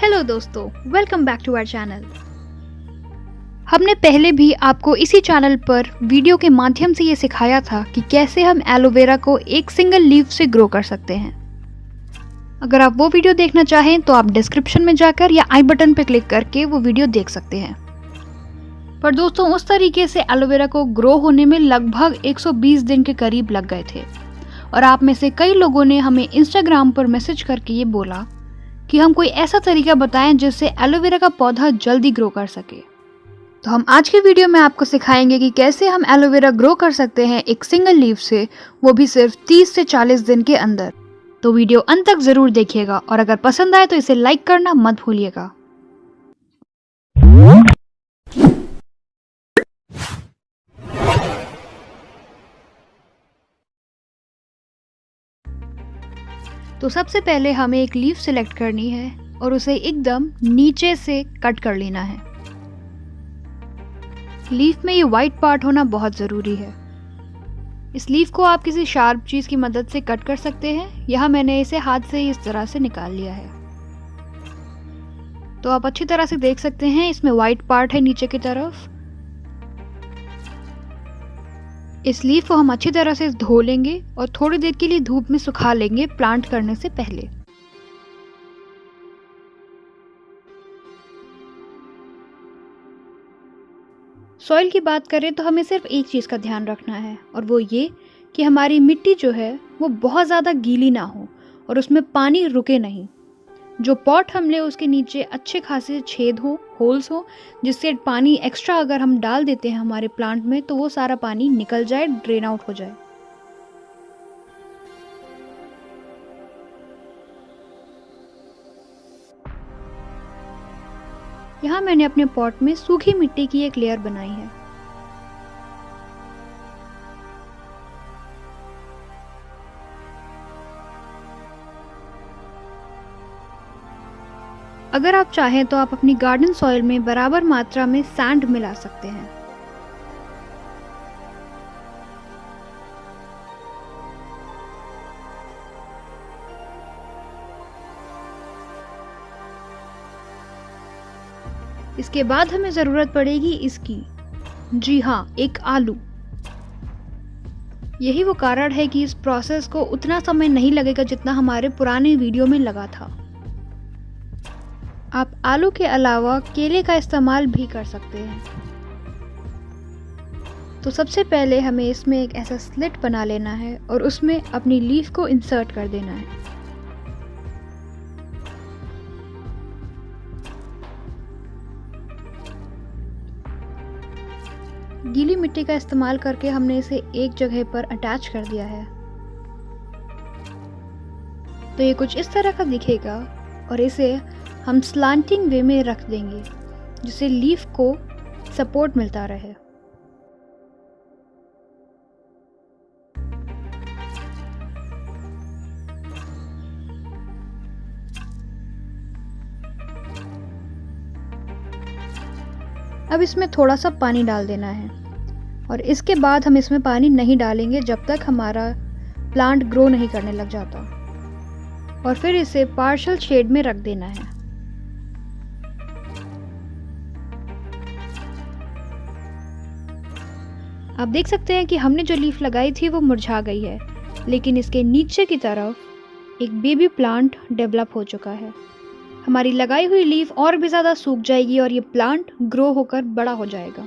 Hello दोस्तों, welcome back to our channel. हमने पहले भी आपको इसी चैनल पर वीडियो के माध्यम से ये सिखाया था कि कैसे हम एलोवेरा को एक सिंगल लीफ से ग्रो कर सकते हैं। अगर आप वो वीडियो देखना चाहें तो आप डिस्क्रिप्शन में जाकर या आई बटन पर क्लिक करके वो वीडियो देख सकते हैं। पर दोस्तों, उस तरीके से एलोवेरा को ग्रो होने में लगभग 120 दिन के करीब लग गए थे और आप में से कई लोगों ने हमें इंस्टाग्राम पर मैसेज करके ये बोला कि हम कोई ऐसा तरीका बताएं जिससे एलोवेरा का पौधा जल्दी ग्रो कर सके। तो हम आज की वीडियो में आपको सिखाएंगे कि कैसे हम एलोवेरा ग्रो कर सकते हैं एक सिंगल लीफ से, वो भी सिर्फ 30 से 40 दिन के अंदर। तो वीडियो अंत तक जरूर देखिएगा और अगर पसंद आए तो इसे लाइक करना मत भूलिएगा। तो सबसे पहले हमें एक लीफ सिलेक्ट करनी है और उसे एकदम नीचे से कट कर लेना है। लीफ में ये वाइट पार्ट होना बहुत ज़रूरी है। इस लीफ को आप किसी शार्प चीज़ की मदद से कट कर सकते हैं। यहाँ मैंने इसे हाथ से ही इस तरह से निकाल लिया है। तो आप अच्छी तरह से देख सकते हैं इसमें वाइट पार्ट है नीचे की तरफ। इस लीफ को हम अच्छी तरह से धो लेंगे और थोड़ी देर के लिए धूप में सुखा लेंगे प्लांट करने से पहले। सॉइल की बात करें तो हमें सिर्फ एक चीज़ का ध्यान रखना है और वो ये कि हमारी मिट्टी जो है वो बहुत ज़्यादा गीली ना हो और उसमें पानी रुके नहीं। जो पॉट हम ले उसके नीचे अच्छे खासे छेद हो, होल्स हो, जिससे पानी एक्स्ट्रा अगर हम डाल देते हैं हमारे प्लांट में तो वो सारा पानी निकल जाए, ड्रेन आउट हो जाए। यहाँ मैंने अपने पॉट में सूखी मिट्टी की एक लेयर बनाई है। अगर आप चाहें तो आप अपनी गार्डन सॉइल में बराबर मात्रा में सैंड मिला सकते हैं। इसके बाद हमें ज़रूरत पड़ेगी इसकी, जी हाँ, एक आलू। यही वो कारण है कि इस प्रोसेस को उतना समय नहीं लगेगा जितना हमारे पुराने वीडियो में लगा था। आप आलू के अलावा केले का इस्तेमाल भी कर सकते हैं। तो सबसे पहले हमें इसमें एक ऐसा स्लिट बना लेना है और उसमें अपनी लीफ को इंसर्ट कर देना है। गीली मिट्टी का इस्तेमाल करके हमने इसे एक जगह पर अटैच कर दिया है। तो ये कुछ इस तरह का दिखेगा और इसे हम स्लांटिंग वे में रख देंगे जिससे लीफ को सपोर्ट मिलता रहे। अब इसमें थोड़ा सा पानी डाल देना है और इसके बाद हम इसमें पानी नहीं डालेंगे जब तक हमारा प्लांट ग्रो नहीं करने लग जाता और फिर इसे पार्शियल शेड में रख देना है। आप देख सकते हैं कि हमने जो लीफ लगाई थी वो मुरझा गई है, लेकिन इसके नीचे की तरफ एक बेबी प्लांट डेवलप हो चुका है। हमारी लगाई हुई लीफ और भी ज़्यादा सूख जाएगी और ये प्लांट ग्रो होकर बड़ा हो जाएगा।